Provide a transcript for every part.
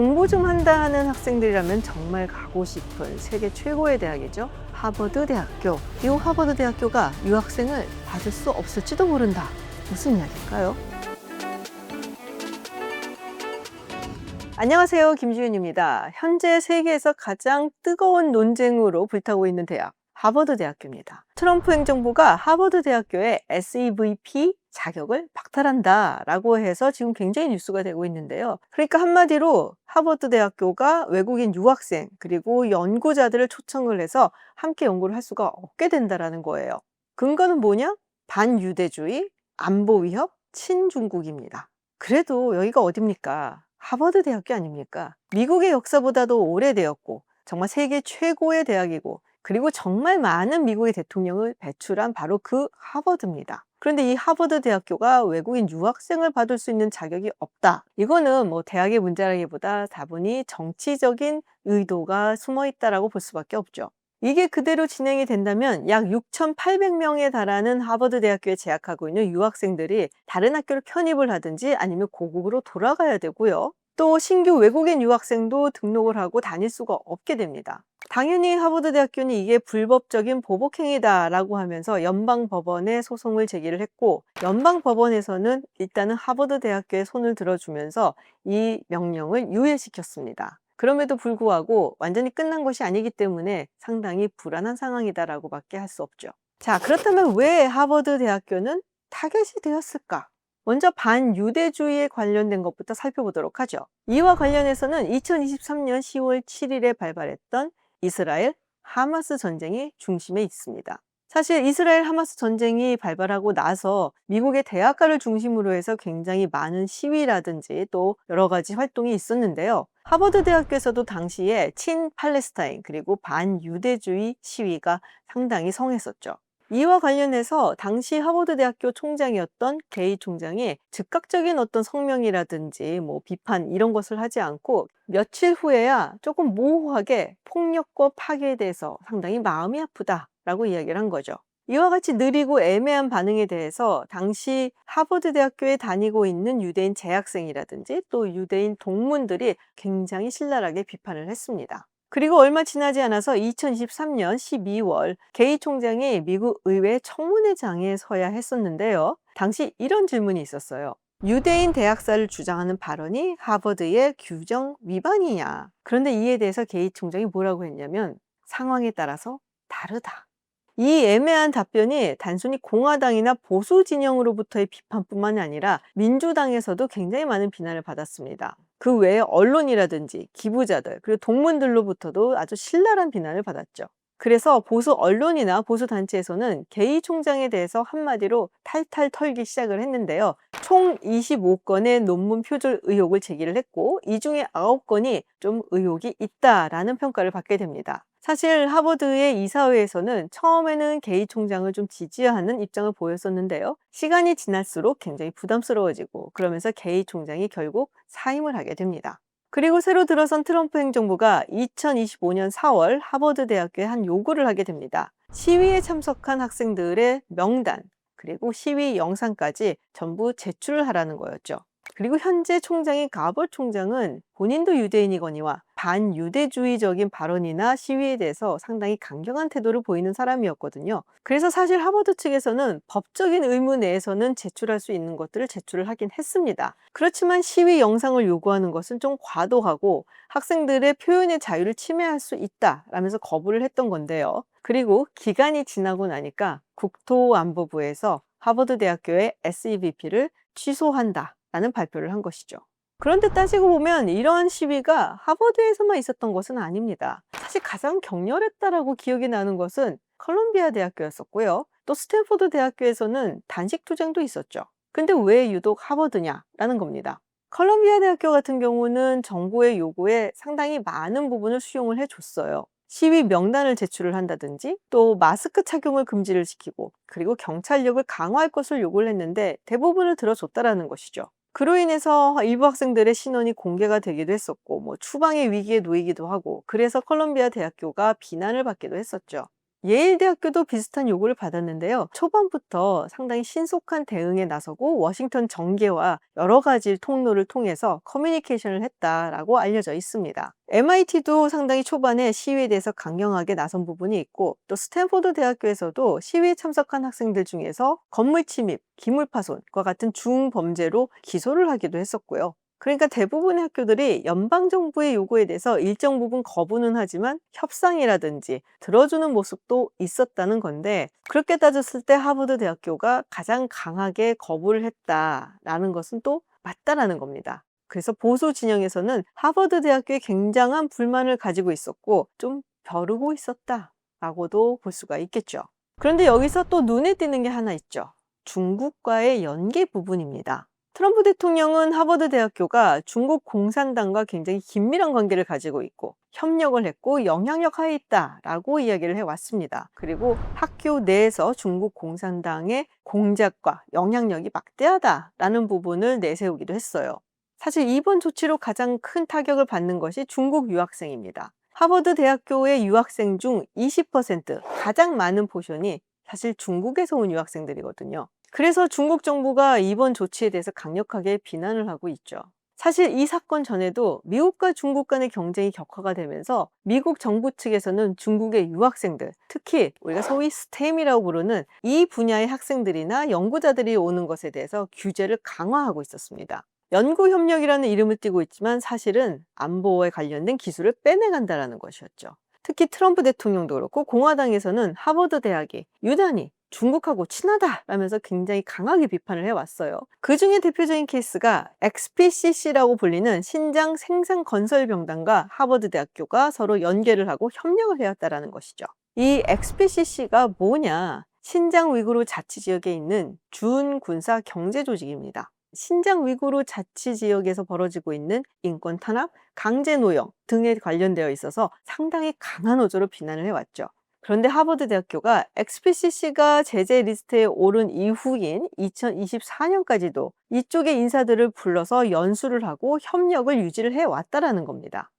공부 좀 한다 하는 학생들이라면 정말 가고 싶은 세계 최고의 대학이죠. 하버드 대학교. 이 하버드 대학교가 유학생을 받을 수 없을지도 모른다. 무슨 이야기일까요? 안녕하세요. 김지윤입니다. 현재 세계에서 가장 뜨거운 논쟁으로 불타고 있는 대학, 하버드 대학교입니다. 트럼프 행정부가 하버드 대학교의 SEVP 자격을 박탈한다라고 해서 지금 굉장히 뉴스가 되고 있는데요. 그러니까 한마디로 하버드 대학교가 외국인 유학생 그리고 연구자들을 초청을 해서 함께 연구를 할 수가 없게 된다라는 거예요. 근거는 뭐냐? 반유대주의, 안보 위협, 친중국입니다. 그래도 여기가 어딥니까? 하버드 대학교 아닙니까? 미국의 역사보다도 오래되었고 정말 세계 최고의 대학이고 그리고 정말 많은 미국의 대통령을 배출한 바로 그 하버드입니다. 그런데 이 하버드 대학교가 외국인 유학생을 받을 수 있는 자격이 없다. 이거는 대학의 문제라기보다 다분히 정치적인 의도가 숨어 있다라고 볼 수밖에 없죠. 이게 그대로 진행이 된다면 약 6,800명에 달하는 하버드 대학교에 재학하고 있는 유학생들이 다른 학교를 편입을 하든지 아니면 고국으로 돌아가야 되고요. 또 신규 외국인 유학생도 등록을 하고 다닐 수가 없게 됩니다. 당연히 하버드 대학교는 이게 불법적인 보복행위다라고 하면서 연방법원에 소송을 제기를 했고, 연방법원에서는 일단은 하버드 대학교에 손을 들어주면서 이 명령을 유예시켰습니다. 그럼에도 불구하고 완전히 끝난 것이 아니기 때문에 상당히 불안한 상황이다라고 밖에 할 수 없죠. 자, 그렇다면 왜 하버드 대학교는 타겟이 되었을까? 먼저 반유대주의에 관련된 것부터 살펴보도록 하죠. 이와 관련해서는 2023년 10월 7일에 발발했던 이스라엘 하마스 전쟁이 중심에 있습니다. 사실 이스라엘 하마스 전쟁이 발발하고 나서 미국의 대학가를 중심으로 해서 굉장히 많은 시위라든지 또 여러 가지 활동이 있었는데요. 하버드 대학교에서도 당시에 친 팔레스타인 그리고 반유대주의 시위가 상당히 성했었죠. 이와 관련해서 당시 하버드 대학교 총장이었던 게이 총장이 즉각적인 어떤 성명이라든지 비판 이런 것을 하지 않고 며칠 후에야 조금 모호하게 폭력과 파괴에 대해서 상당히 마음이 아프다라고 이야기를 한 거죠. 이와 같이 느리고 애매한 반응에 대해서 당시 하버드 대학교에 다니고 있는 유대인 재학생이라든지 또 유대인 동문들이 굉장히 신랄하게 비판을 했습니다. 그리고 얼마 지나지 않아서 2023년 12월 게이 총장이 미국 의회 청문회장에 서야 했었는데요. 당시 이런 질문이 있었어요. 유대인 대학사를 주장하는 발언이 하버드의 규정 위반이냐? 그런데 이에 대해서 게이 총장이 뭐라고 했냐면 상황에 따라서 다르다. 이 애매한 답변이 단순히 공화당이나 보수 진영으로부터의 비판뿐만 아니라 민주당에서도 굉장히 많은 비난을 받았습니다. 그 외에 언론이라든지 기부자들 그리고 동문들로부터도 아주 신랄한 비난을 받았죠. 그래서 보수 언론이나 보수 단체에서는 게이 총장에 대해서 한마디로 탈탈 털기 시작을 했는데요. 총 25건의 논문 표절 의혹을 제기를 했고 이 중에 9건이 좀 의혹이 있다라는 평가를 받게 됩니다. 사실 하버드의 이사회에서는 처음에는 게이 총장을 좀 지지하는 입장을 보였었는데요. 시간이 지날수록 굉장히 부담스러워지고 그러면서 게이 총장이 결국 사임을 하게 됩니다. 그리고 새로 들어선 트럼프 행정부가 2025년 4월 하버드 대학교에 한 요구를 하게 됩니다. 시위에 참석한 학생들의 명단 그리고 시위 영상까지 전부 제출을 하라는 거였죠. 그리고 현재 총장인 가버 총장은 본인도 유대인이거니와 반유대주의적인 발언이나 시위에 대해서 상당히 강경한 태도를 보이는 사람이었거든요. 그래서 사실 하버드 측에서는 법적인 의무 내에서는 제출할 수 있는 것들을 제출을 하긴 했습니다. 그렇지만 시위 영상을 요구하는 것은 좀 과도하고 학생들의 표현의 자유를 침해할 수 있다라면서 거부를 했던 건데요. 그리고 기간이 지나고 나니까 국토안보부에서 하버드 대학교의 SEVP를 취소한다 라는 발표를 한 것이죠. 그런데 따지고 보면 이런 시위가 하버드에서만 있었던 것은 아닙니다. 사실 가장 격렬했다라고 기억이 나는 것은 컬럼비아 대학교였었고요. 또 스탠포드 대학교에서는 단식 투쟁도 있었죠. 근데 왜 유독 하버드냐라는 겁니다. 컬럼비아 대학교 같은 경우는 정부의 요구에 상당히 많은 부분을 수용을 해줬어요. 시위 명단을 제출을 한다든지 또 마스크 착용을 금지를 시키고 그리고 경찰력을 강화할 것을 요구를 했는데 대부분을 들어줬다라는 것이죠. 그로 인해서 일부 학생들의 신원이 공개가 되기도 했었고 추방의 위기에 놓이기도 하고 그래서 컬럼비아 대학교가 비난을 받기도 했었죠. 예일 대학교도 비슷한 요구를 받았는데요. 초반부터 상당히 신속한 대응에 나서고 워싱턴 정계와 여러 가지 통로를 통해서 커뮤니케이션을 했다라고 알려져 있습니다. MIT도 상당히 초반에 시위에 대해서 강경하게 나선 부분이 있고, 또 스탠포드 대학교에서도 시위에 참석한 학생들 중에서 건물 침입, 기물 파손과 같은 중범죄로 기소를 하기도 했었고요. 그러니까 대부분의 학교들이 연방정부의 요구에 대해서 일정 부분 거부는 하지만 협상이라든지 들어주는 모습도 있었다는 건데, 그렇게 따졌을 때 하버드 대학교가 가장 강하게 거부를 했다라는 것은 또 맞다라는 겁니다. 그래서 보수 진영에서는 하버드 대학교에 굉장한 불만을 가지고 있었고 좀 벼르고 있었다라고도 볼 수가 있겠죠. 그런데 여기서 또 눈에 띄는 게 하나 있죠. 중국과의 연계 부분입니다. 트럼프 대통령은 하버드 대학교가 중국 공산당과 굉장히 긴밀한 관계를 가지고 있고 협력을 했고 영향력 하에 있다라고 이야기를 해왔습니다. 그리고 학교 내에서 중국 공산당의 공작과 영향력이 막대하다라는 부분을 내세우기도 했어요. 사실 이번 조치로 가장 큰 타격을 받는 것이 중국 유학생입니다. 하버드 대학교의 유학생 중 20%, 가장 많은 포션이 사실 중국에서 온 유학생들이거든요. 그래서 중국 정부가 이번 조치에 대해서 강력하게 비난을 하고 있죠. 사실 이 사건 전에도 미국과 중국 간의 경쟁이 격화가 되면서 미국 정부 측에서는 중국의 유학생들, 특히 우리가 소위 스템이라고 부르는 이 분야의 학생들이나 연구자들이 오는 것에 대해서 규제를 강화하고 있었습니다. 연구협력이라는 이름을 띠고 있지만 사실은 안보에 관련된 기술을 빼내간다는 것이었죠. 특히 트럼프 대통령도 그렇고 공화당에서는 하버드 대학이 유난히 중국하고 친하다라면서 굉장히 강하게 비판을 해왔어요. 그 중에 대표적인 케이스가 XPCC라고 불리는 신장 생산건설병단과 하버드 대학교가 서로 연계를 하고 협력을 해왔다는 것이죠. 이 XPCC가 뭐냐? 신장 위구르 자치지역에 있는 준군사 경제조직입니다. 신장 위구르 자치지역에서 벌어지고 있는 인권 탄압, 강제 노역 등에 관련되어 있어서 상당히 강한 어조로 비난을 해왔죠. 그런데 하버드 대학교가 XPCC가 제재 리스트에 오른 이후인 2024년까지도 이쪽의 인사들을 불러서 연수를 하고 협력을 유지를 해왔다라는 겁니다.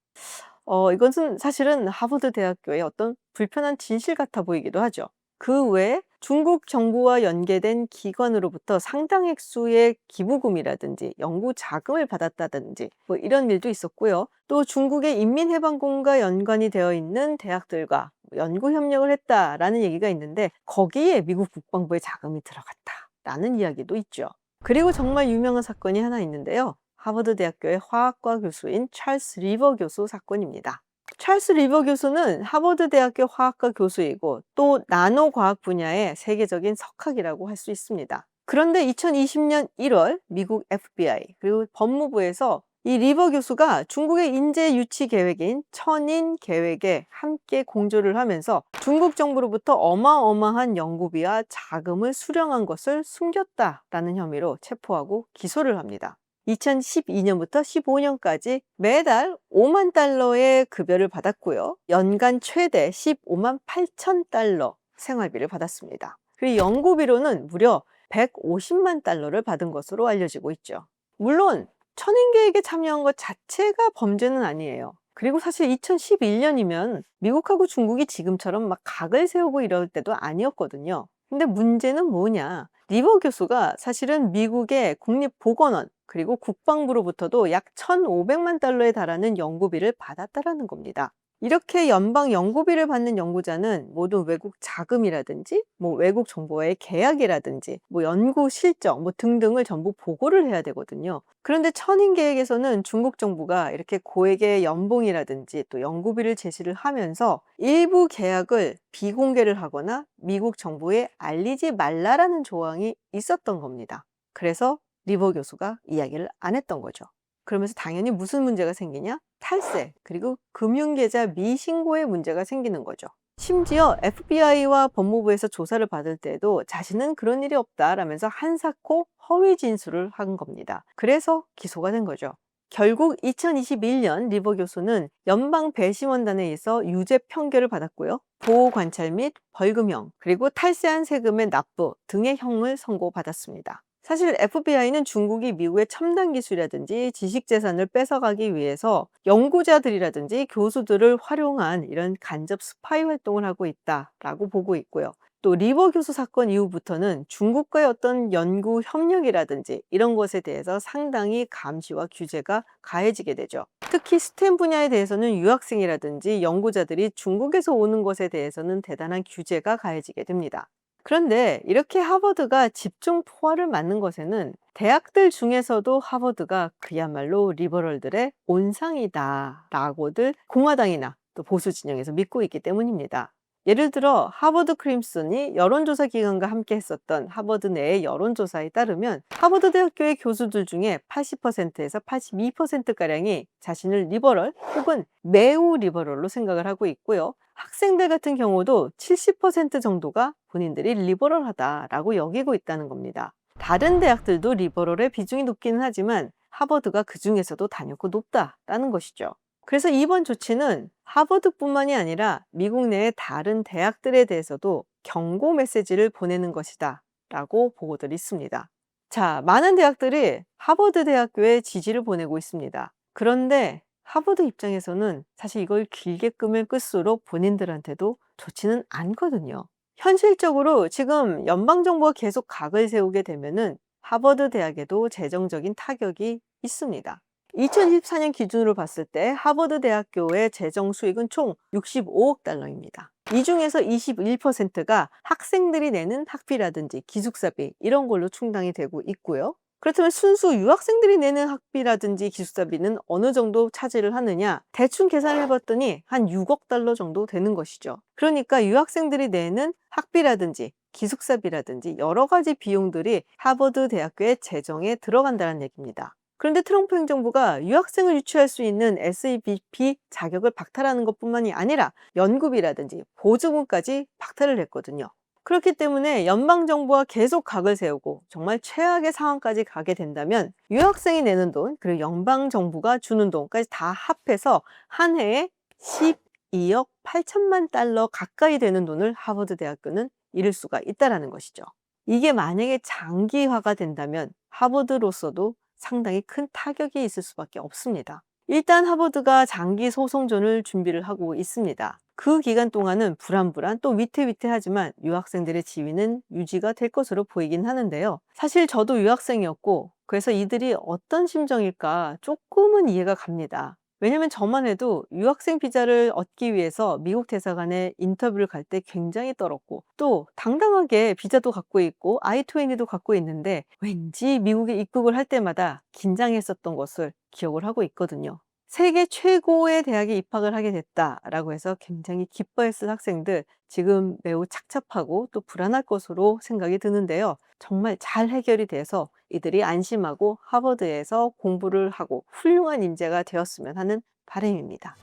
이것은 사실은 하버드 대학교의 어떤 불편한 진실 같아 보이기도 하죠. 그 외에 중국 정부와 연계된 기관으로부터 상당 액수의 기부금이라든지 연구 자금을 받았다든지 뭐 이런 일도 있었고요. 또 중국의 인민해방군과 연관이 되어 있는 대학들과 연구 협력을 했다라는 얘기가 있는데 거기에 미국 국방부의 자금이 들어갔다라는 이야기도 있죠. 그리고 정말 유명한 사건이 하나 있는데요. 하버드 대학교의 화학과 교수인 찰스 리버 교수 사건입니다. 찰스 리버 교수는 하버드 대학교 화학과 교수이고 또 나노 과학 분야의 세계적인 석학이라고 할 수 있습니다. 그런데 2020년 1월 미국 FBI 그리고 법무부에서 이 리버 교수가 중국의 인재 유치 계획인 천인 계획에 함께 공조를 하면서 중국 정부로부터 어마어마한 연구비와 자금을 수령한 것을 숨겼다라는 혐의로 체포하고 기소를 합니다. 2012년부터 15년까지 매달 5만 달러의 급여를 받았고요. 연간 최대 15만 8천 달러 생활비를 받았습니다. 그리고 연구비로는 무려 150만 달러를 받은 것으로 알려지고 있죠. 물론 천인계획에 참여한 것 자체가 범죄는 아니에요. 그리고 사실 2011년이면 미국하고 중국이 지금처럼 막 각을 세우고 이럴 때도 아니었거든요. 근데 문제는 뭐냐? 리버 교수가 사실은 미국의 국립보건원 그리고 국방부로부터도 약 1,500만 달러에 달하는 연구비를 받았다라는 겁니다. 이렇게 연방 연구비를 받는 연구자는 모두 외국 자금이라든지 뭐 외국 정보와의 계약이라든지 뭐 연구 실적 뭐 등등을 전부 보고를 해야 되거든요. 그런데 천인 계획에서는 중국 정부가 이렇게 고액의 연봉이라든지 또 연구비를 제시를 하면서 일부 계약을 비공개를 하거나 미국 정부에 알리지 말라라는 조항이 있었던 겁니다. 그래서 리버 교수가 이야기를 안 했던 거죠. 그러면서 당연히 무슨 문제가 생기냐? 탈세, 그리고 금융계좌 미신고의 문제가 생기는 거죠. 심지어 FBI와 법무부에서 조사를 받을 때도 자신은 그런 일이 없다라면서 한사코 허위 진술을 한 겁니다. 그래서 기소가 된 거죠. 결국 2021년 리버 교수는 연방 배심원단에 의해서 유죄 판결을 받았고요. 보호 관찰 및 벌금형, 그리고 탈세한 세금의 납부 등의 형을 선고받았습니다. 사실 FBI는 중국이 미국의 첨단 기술이라든지 지식 재산을 뺏어가기 위해서 연구자들이라든지 교수들을 활용한 이런 간접 스파이 활동을 하고 있다라고 보고 있고요. 또 리버 교수 사건 이후부터는 중국과의 어떤 연구 협력이라든지 이런 것에 대해서 상당히 감시와 규제가 가해지게 되죠. 특히 스템 분야에 대해서는 유학생이라든지 연구자들이 중국에서 오는 것에 대해서는 대단한 규제가 가해지게 됩니다. 그런데 이렇게 하버드가 집중 포화를 맞는 것에는 대학들 중에서도 하버드가 그야말로 리버럴들의 온상이다라고들 공화당이나 또 보수 진영에서 믿고 있기 때문입니다. 예를 들어 하버드 크림슨이 여론조사 기관과 함께 했었던 하버드 내의 여론조사에 따르면 하버드 대학교의 교수들 중에 80%에서 82%가량이 자신을 리버럴 혹은 매우 리버럴로 생각을 하고 있고요. 학생들 같은 경우도 70% 정도가 본인들이 리버럴하다라고 여기고 있다는 겁니다. 다른 대학들도 리버럴의 비중이 높기는 하지만 하버드가 그 중에서도 단연코 높다라는 것이죠. 그래서 이번 조치는 하버드뿐만이 아니라 미국 내의 다른 대학들에 대해서도 경고 메시지를 보내는 것이다 라고 보고들이 있습니다. 자, 많은 대학들이 하버드 대학교에 지지를 보내고 있습니다. 그런데 하버드 입장에서는 사실 이걸 길게 끄면 끌수록 본인들한테도 좋지는 않거든요. 현실적으로 지금 연방정부가 계속 각을 세우게 되면은 하버드 대학에도 재정적인 타격이 있습니다. 2024년 기준으로 봤을 때 하버드 대학교의 재정 수익은 총 65억 달러입니다. 이 중에서 21%가 학생들이 내는 학비라든지 기숙사비 이런 걸로 충당이 되고 있고요. 그렇다면 순수 유학생들이 내는 학비라든지 기숙사비는 어느 정도 차지를 하느냐? 대충 계산을 해봤더니 한 6억 달러 정도 되는 것이죠. 그러니까 유학생들이 내는 학비라든지 기숙사비라든지 여러 가지 비용들이 하버드 대학교의 재정에 들어간다는 얘기입니다. 그런데 트럼프 행정부가 유학생을 유치할 수 있는 SABP 자격을 박탈하는 것뿐만이 아니라 연구비라든지 보조금까지 박탈을 했거든요. 그렇기 때문에 연방정부가 계속 각을 세우고 정말 최악의 상황까지 가게 된다면 유학생이 내는 돈 그리고 연방정부가 주는 돈까지 다 합해서 한 해에 12억 8천만 달러 가까이 되는 돈을 하버드 대학교는 잃을 수가 있다는 것이죠. 이게 만약에 장기화가 된다면 하버드로서도 상당히 큰 타격이 있을 수밖에 없습니다. 일단 하버드가 장기 소송전을 준비를 하고 있습니다. 그 기간 동안은 불안불안 또 위태위태하지만 유학생들의 지위는 유지가 될 것으로 보이긴 하는데요. 사실 저도 유학생이었고 그래서 이들이 어떤 심정일까 조금은 이해가 갑니다. 왜냐면 저만 해도 유학생 비자를 얻기 위해서 미국 대사관에 인터뷰를 갈 때 굉장히 떨었고 또 당당하게 비자도 갖고 있고 I-20도 갖고 있는데 왠지 미국에 입국을 할 때마다 긴장했었던 것을 기억을 하고 있거든요. 세계 최고의 대학에 입학을 하게 됐다라고 해서 굉장히 기뻐했을 학생들 지금 매우 착잡하고 또 불안할 것으로 생각이 드는데요. 정말 잘 해결이 돼서 이들이 안심하고 하버드에서 공부를 하고 훌륭한 인재가 되었으면 하는 바람입니다.